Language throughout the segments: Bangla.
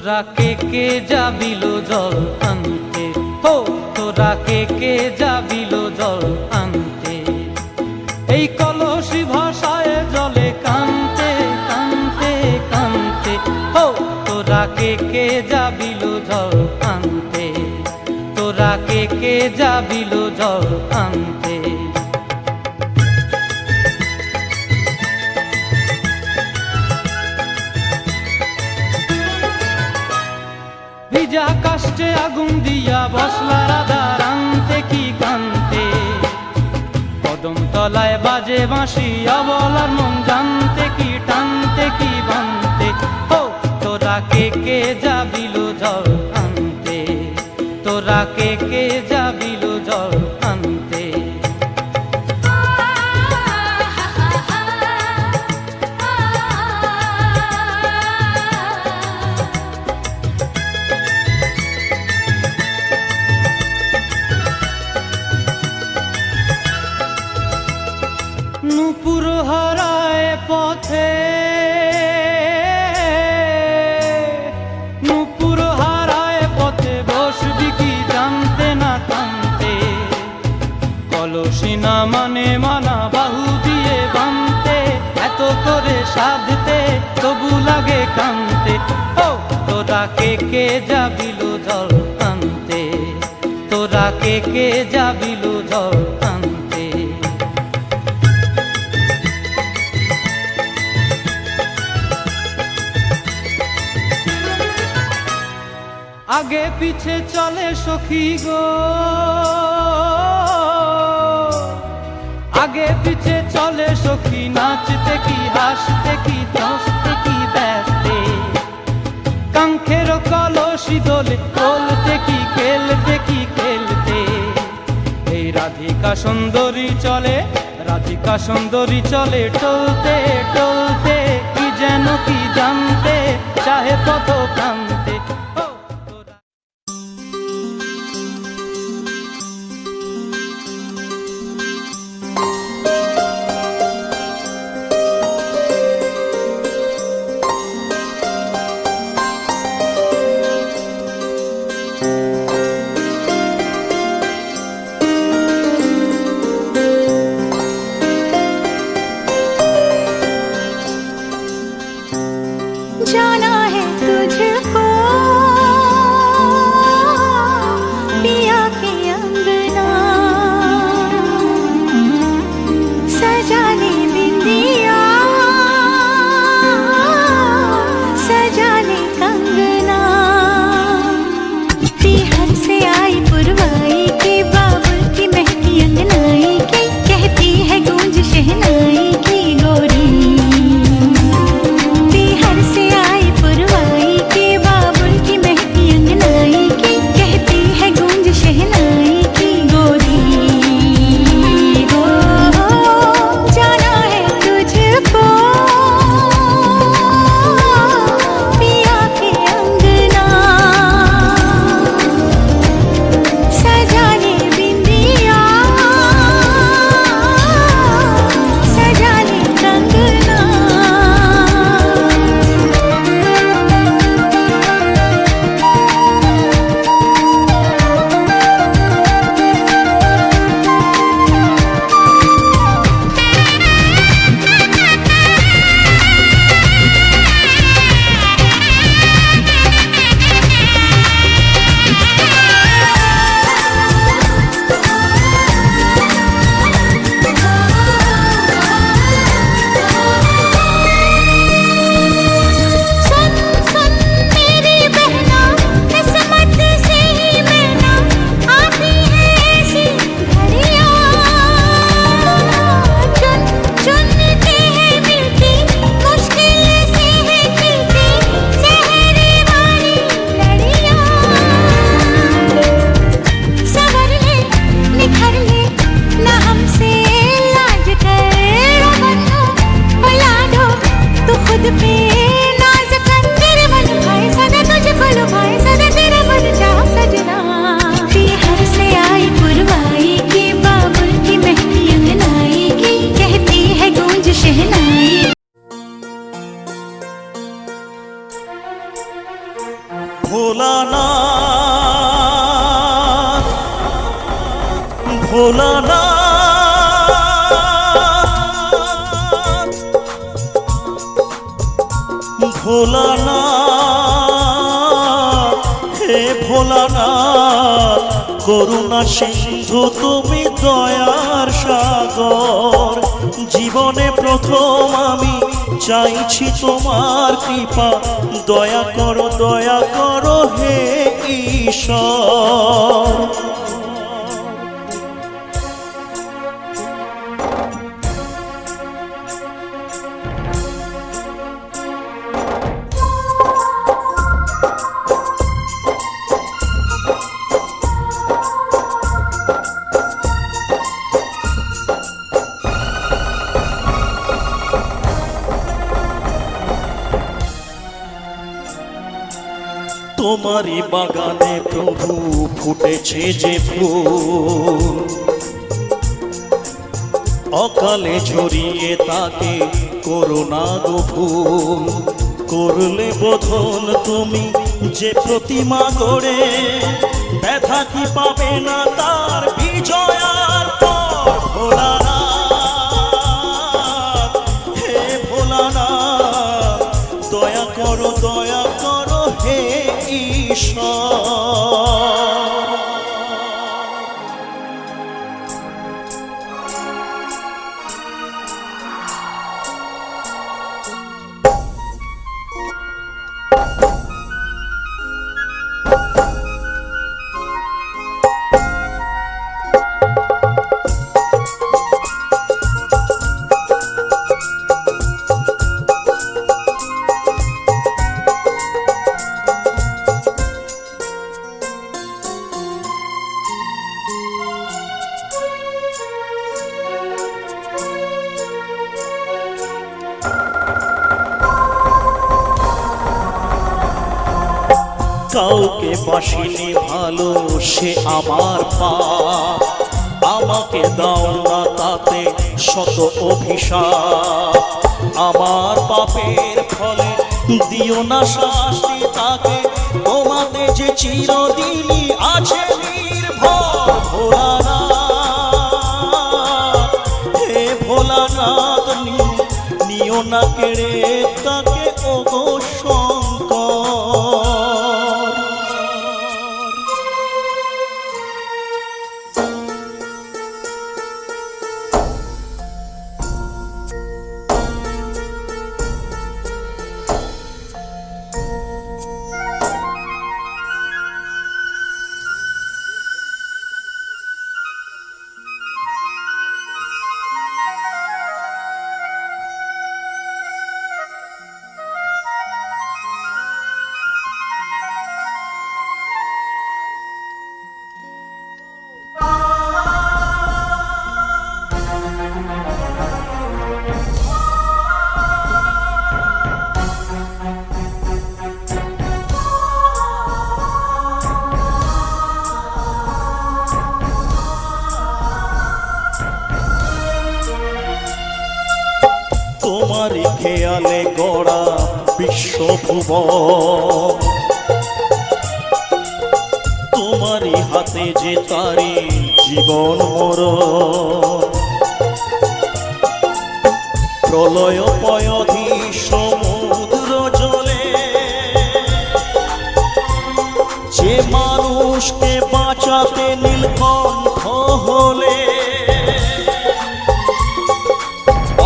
তোরা কে যাবিল জল আনতে, হো তোরা কে যাবিল জল আনতে। এই কলসি ভাষায় জলে কানতে কানতে কানতে, হো তোরা কে যাবিল জল আনতে। তোরা কে যাবিল জল আনতে। ভিজা কাষ্টে আগুন দিয়া বসলা রাধা রানতে কি কানতে। কদম তলায় বাজে বাঁশি অবলার মন জানতে কি টানতে কি বানতে। হো তোরা কে যাবিল জল আনতে। তোরা কে যাবিল জল আনতে। নূপুর হারায় পথে, নূপুর হারায় পথে বসবি কি জানতে না টানতে। কলসি না মানে মানা বাহু দিয়ে বানতে, এত করে সাধতে তবু লাগে কানতে। ও তোরা কে যাবিল জল আনতে। তোরা কে যাবিল জল আনতে। আগে পিছে চলে সখী গো, আগে পিছে চলে সখী, নাচতে কি হাসতে কি দশতে কি ব্যস্তে। কাঙ্ক্ষের কলসি দোলে বলতে কি খেলতে কি খেলতে। এই রাধিকা সুন্দরী চলে, রাধিকা সুন্দরী চলে টলতে টলতে, কি যেন কি জানতে চাহে পথ প্রান্তে। जाना है तुझको ভোলানাথ ভোলানাথ হে ভোলানাথ করুণা সিন্ধু তুমি দয়ার সাগর জীবনে প্রথম আমি চাইছি তোমার কৃপা দয়া করো হে ঈশ্বর তোমারই বাগানে প্রভু ফুটেছে যে ফুল অকালে ঝরিয়ে তাকে করোনা গো ফুল করলে বোধন তুমি যে প্রতিমা গড়ে ব্যথা কি পাবে না তার বিজয়ার পর ভোলানাথ হে ভোলানাথ দয়া করো হে ঈশ্বর কাউকে বাসিনি ভালো সে আমার পাপ আমাকে দাও না তাতে শত অভিশাপ আমার পাপের ফলে দিও না শাস্তি তাকে তোমাতে যে চিরদিনই আছে নির্ভর ভোলানাথ হে ভোলানাথ নিও না কেড়ে তাকে ওগো শঙ্কর তোমারই খেয়ালে গড়া বিশ্বভুবন তোমারই হাতে যে তারি জীবন মরণ প্রলয় পয়ধি সমুদ্র জলে যে মানুষকে বাঁচাতে নীলকণ্ঠ হলে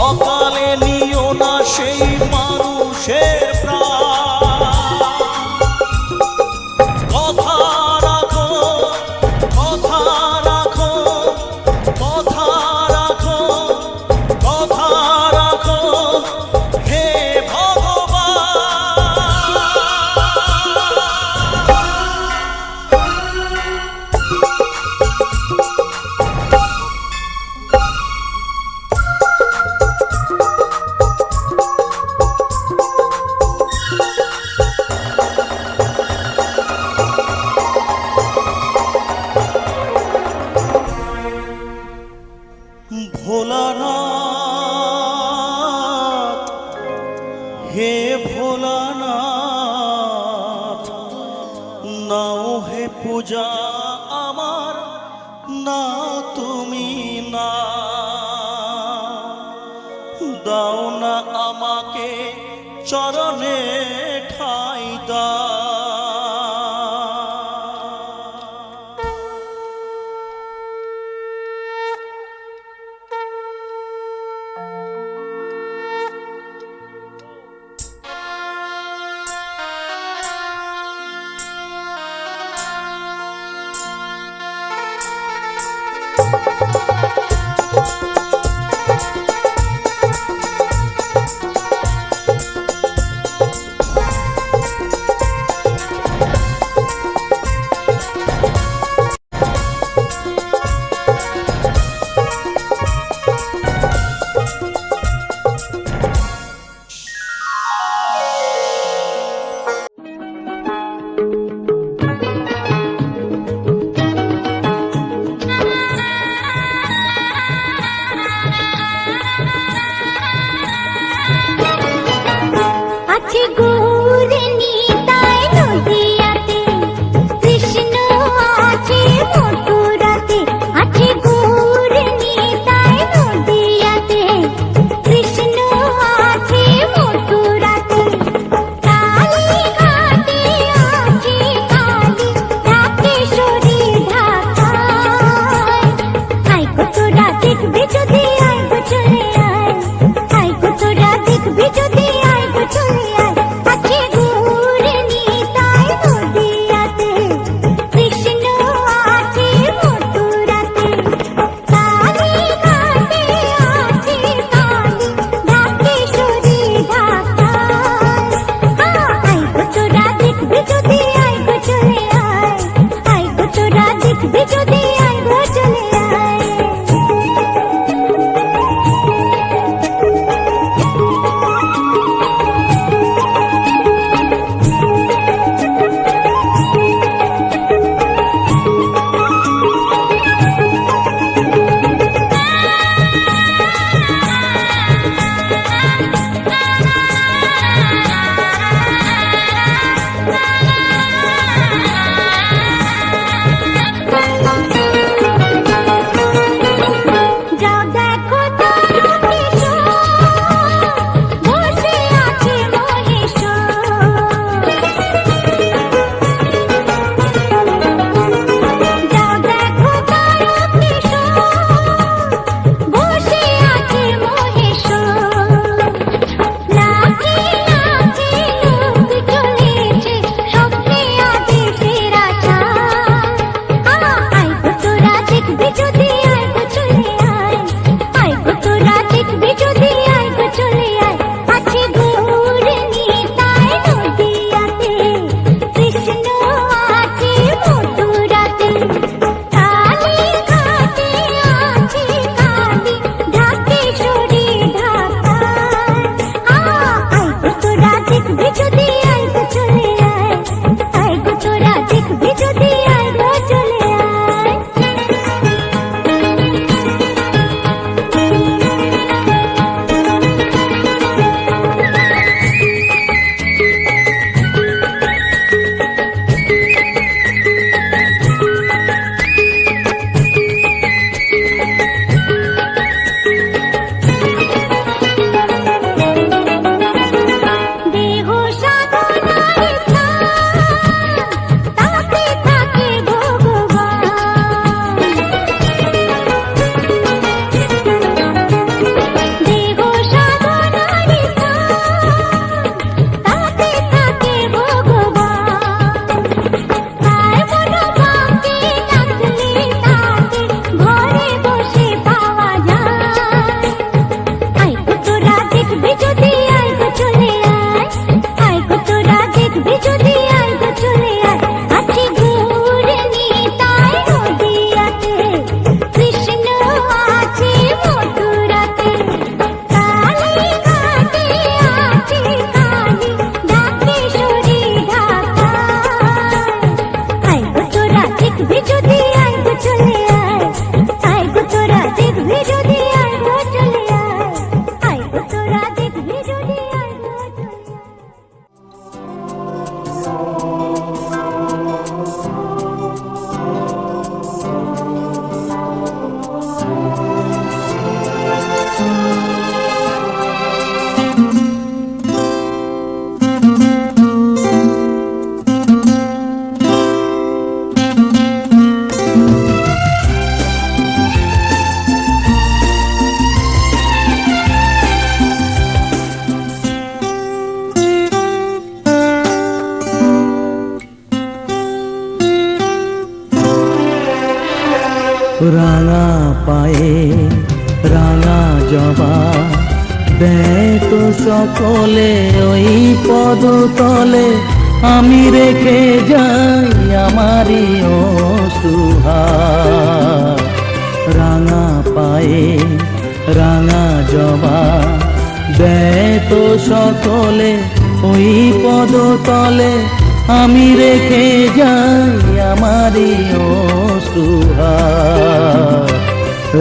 অকালে নিও না সেই মানুষের প্রাণ কথা রাখো কথা রাখো কথা রাখো কথা রাখো হে ভোলানাথ হে ভোলানাথ নাও হে পূজা আমার না তুমি না দাও না আমাকে চরণে ঠাই দাও। আছে গুড় নিতাই নদিয়াতে, কৃষ্ণ আছে মথুরাতে। আছে গুড় নিতাই নদিয়াতে, কৃষ্ণ আছে মথুরাতে। কালীঘাটে আছে কালী, ঢাকেশ্বরী ঢাকায়। আয় গো তোরা দেখবি যদি, আয় গো চলে আয়। আয় গো তোরা দেখবি যদি, আয় গো চলে আয়। আছে গুড় নিতাই নদিয়াতে, কৃষ্ণ আছে মথুরাতে। কালীঘাটে আছে কালী, ঢাকেশ্বরী ঢাকায়। আয় গো তোরা দেখবি যদি, আয় গো চলে আয়। আয় গো তোরা দেখবি যদি, আয় গো চলে আয়। রাঙা পায়ে রাঙা জবা দেয় তো সকলে ওই পদতলে, আমি রেখে যাই আমারই অশ্রুহার। রাঙা পায়ে রাঙা জবা দেয় তো সকলে ওই পদতলে, আমি রেখে যাই আমারই অশ্রুহার।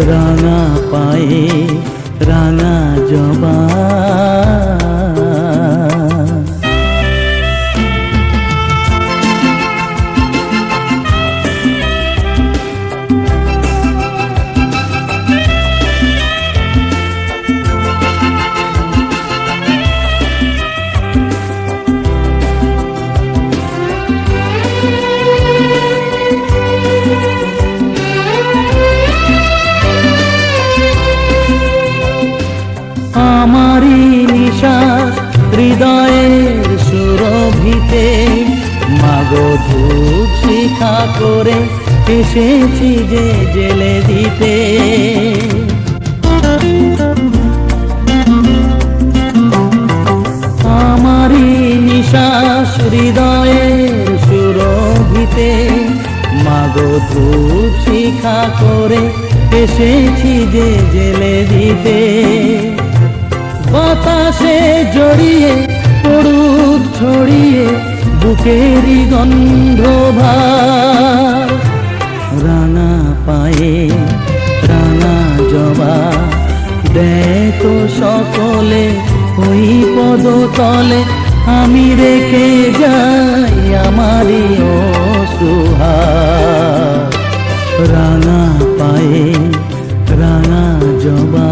রাঙা পায়ে রাঙা জবা। আমারি নিশ্বাস হৃদয়ের সুরভিতে, মাগো ধূপ শিখা করে এসেছি যে জেলে দিতে। আমারি নিশ্বাস হৃদয়ের সুরভিতে, মাগো ধূপ শিখা করে এসেছি যে জেলে দিতে। বাতাসে জড়িয়ে পড়ুক ছড়িয়ে বুকেরই গন্ধভার। রাঙা পায়ে রাঙা জবা দেয় তো সকলে ওই পদতলে, আমি রেখে যাই আমারই অশ্রুহার। রাঙা পায়ে রাঙা জবা।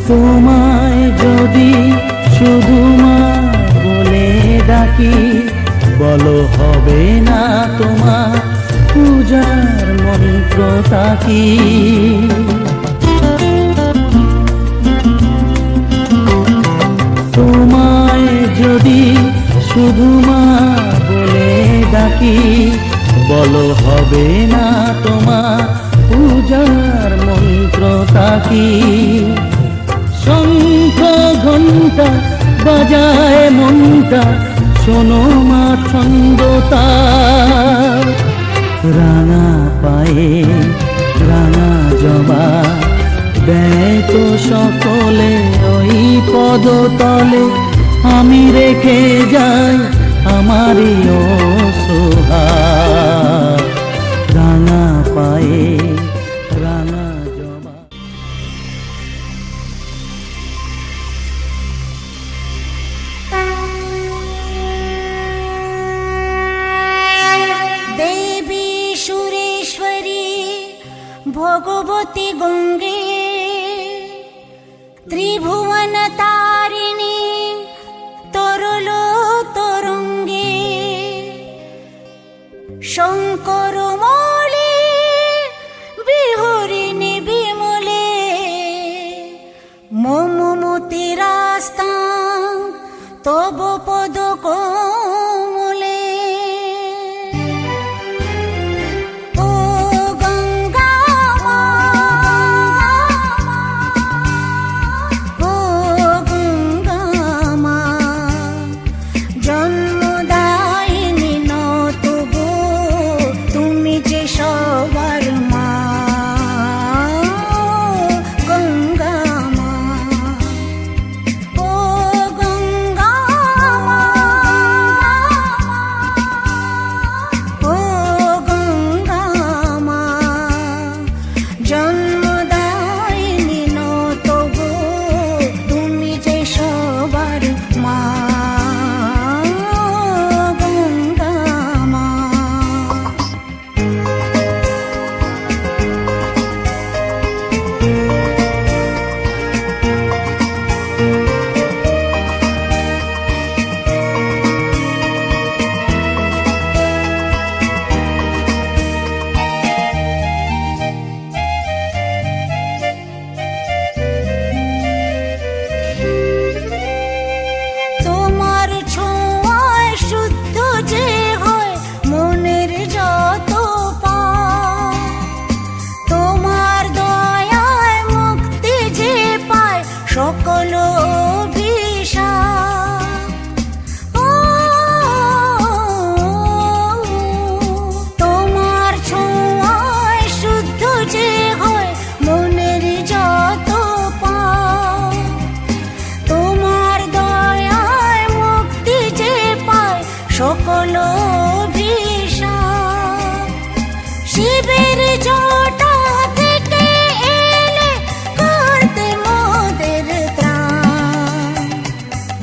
তোমায় যদি শুধু মা বলে ডাকি, বলো হবে না তোমার পূজার মন্ত্র তাকি। তোমায় যদি শুধু মা বলে ডাকি, বলো হবে না তোমার পূজার মন্ত্র তাকি। শঙ্খ ঘণ্টা বাজায় মনটা, শোনো মা ছন্দ তার। রাঙা পায়ে রাঙা জবা দেয় তো সকলে ওই পদতলে, আমি রেখে যাই আমারই অশ্রুহার। রাঙা পায়ে রাঙা জবা। দেবী সুরেশ্বরী ভগবতী গঙ্গে, ত্রিভুবন তারিণী তরল তরঙ্গে, শঙ্কর মৌলি বিহরিণী বিমলে, মম মতিরাস্তাং তব পদ কোমলে। ও গঙ্গা মা, ও গঙ্গা মা, জন্মদায়িনী ন তবু নির্জটা থেকে এলে করতে মোদের ত্রাণ।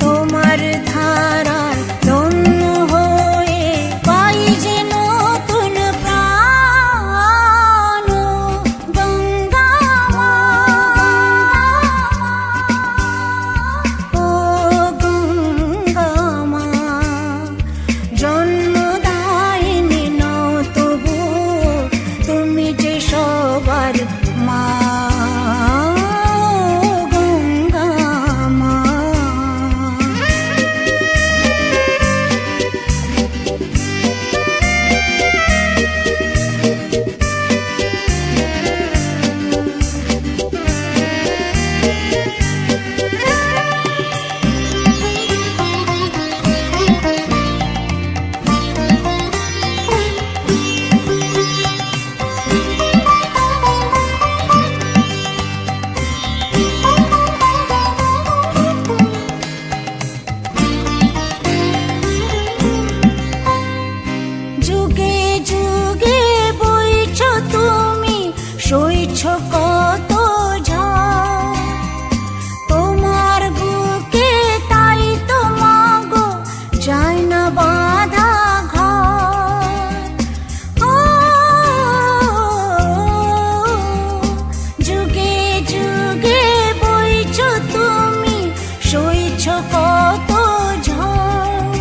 তোমার ধারার ধন্য হয়ে পাই যে নতুন প্রাণ। গঙ্গা মা, ও গঙ্গা মা, জন্মদায়িনী নও তবু তুমি যে সবার মা। গঙ্গা মা, যুগে যুগে বইছ তুমি, সইছ কত ঝড়। তোমার বুকে তাই তো মাগো যায় না বাঁধা ঘর। ও যুগে যুগে বইছ তুমি, সইছ কত ঝড়।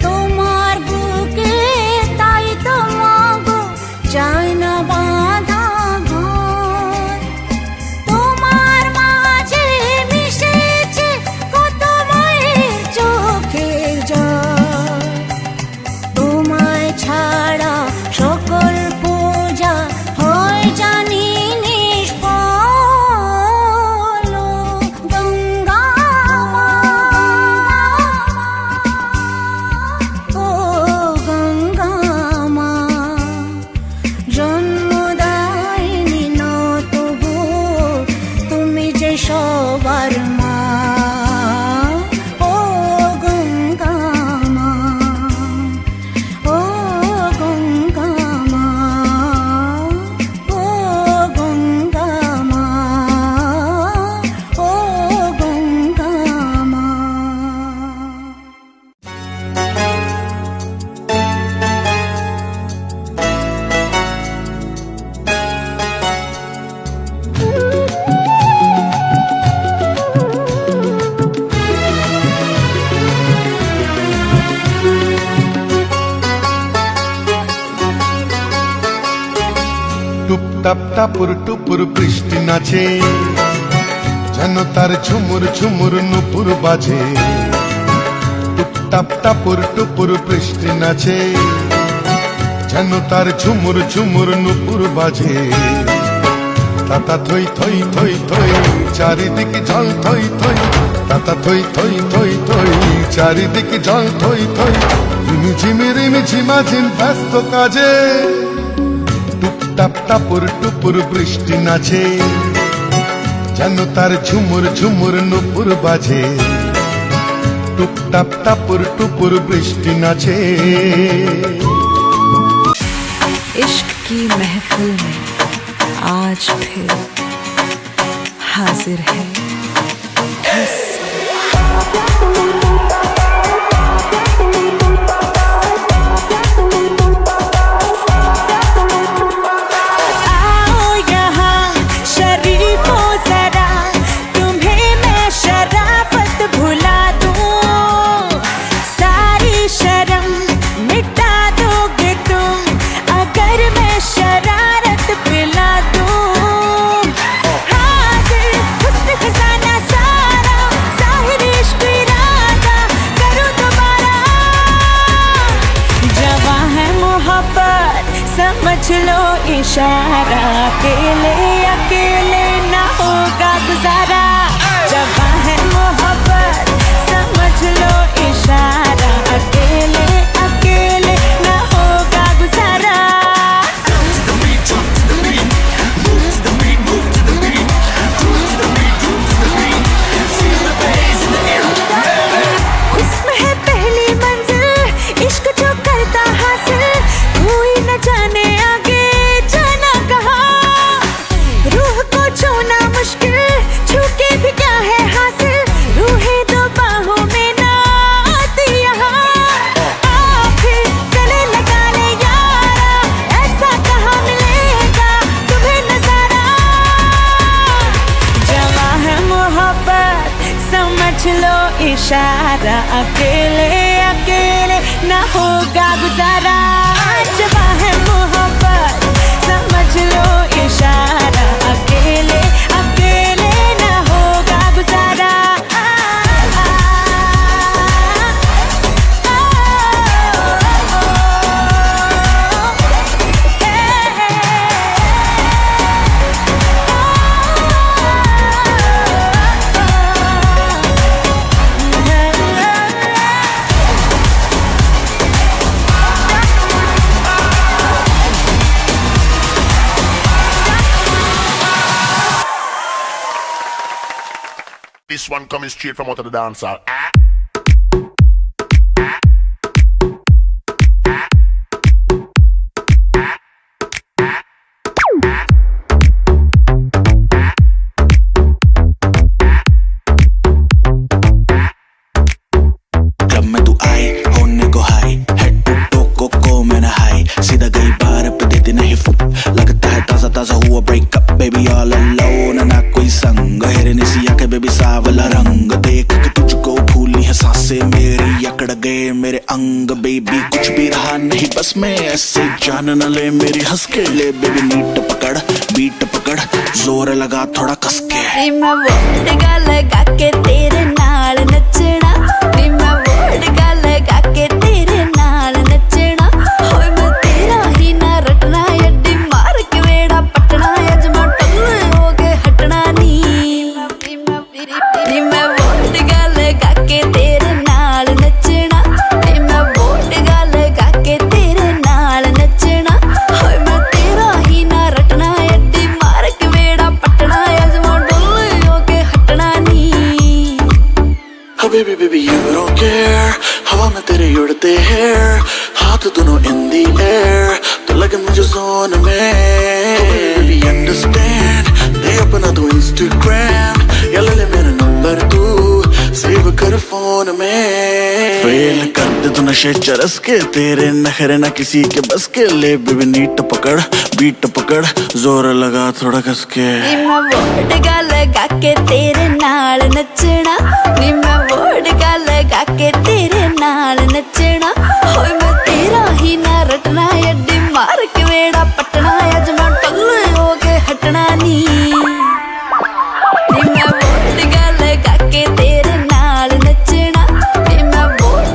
তোমার বুকে তাই তো মাগো যায় না বাঁধা ঘর। তোমার মাঝে মিশেছে কত মায়ের চোখের জল। তোমায় ছাড়া সকল পূজা হয় জানি নিষ্ফল। গঙ্গা মা, ও গঙ্গা মা, জন্মদায়িনী নও তবু তুমি যে সবার মা। ও গঙ্গা মা, ও গঙ্গা মা, ও গঙ্গা মা, ও গঙ্গা মা। টুপটাপ টাপুর টুপুর বৃষ্টি নাচে, যেন তার ঝুমুর ঝুমুর নুপুর বাজে। টুপটাপ টাপুর টুপুর বৃষ্টি নাচে, যেন তার ঝুমুর ঝুমুর নুপুর বাজে। তাতা থই থই থই থই চারিদিকে জল থই থই, তাতা থই থই থই থই চারিদিকে জল থই থই। রিমিঝিমি রিমিঝিমাঝিম ব্যস্ত কাজে, টুপটাপ টাপুর টুপুর বৃষ্টি নাচে, যেন তার ঝুমুর ঝুমুর নুপুর বাজে। টুপটাপ টাপুর टुपुर बृष्टि नाचे। इश्क की महफिल में आज फिर हाजिर है समझ लो इशारा, अकेले ना होगा गुजारा। जवां है मोहब्बत समझ लो इशारा, अकेले ना होगा गुजारा। उसमें है पहली मंजिल, इश्क जो करता हासिल, कोई न जाने आगे जा इशारा अकेले अकेले ना होगा गुजारा जब है मोहब्बत समझ लो इशारा अकेले अकेले ना होगा गुजारा This one coming straight from out of the dance hall. Club में तू आई होने को हाई हेड टू टो को मैं ना हाई सीधा गई बार पे देती नहीं फुक लगता है ताजा ताजा हुआ ब्रेकअप बेबी ऑल अलोन ना कोई संग हेरने सी आके बेबी सावला रंग देख के तुझको फूली है सांसें मेरी अकड़ गए मेरे अंग बेबी कुछ भी रहा नहीं बस मैं ऐसे जान न ले मेरी हंस के ले बेबी नीट पकड़ बीट पकड़ जोर लगा थोड़ा कस के मैं वोडका लगा के तेरे नाल नचना मैं वोडका लगा के तेरे नाल नचना होए मैं तेरा ही ना रटना अड्डी मार के वेड़ा पटना अजमा टल्ले हो गए हटना नी मैं वोडका लगा के तेरे नाल नचना मैं वोडका लगा के तेरे नाल नचना होए मैं तेरा ही ना रटना अड्डी मार के वेड़ा पटना अजमा टल्ले हो गए हटना नी Oh baby baby you don't care हवा में तेरे उड़ते हैं हाथ दोनों in the air तो लगे मुझे जोन में Oh baby understand दे अपना तू Instagram या ले ले मेरा नंबर तू सेव कर फोन में फेल कर दे तू नशे चरस के तेरे नखरे ना किसी के बस के ले बेबी नीट पकड़ बीट पकड़ जोर लगा थोड़ा कस के मैं वोडका लगा के तेरे नाल नचना मैं वोडका लगा के तेरे नाल नचना होए मैं तेरा ही ना रटना अड्डी मार के वेड़ा पटना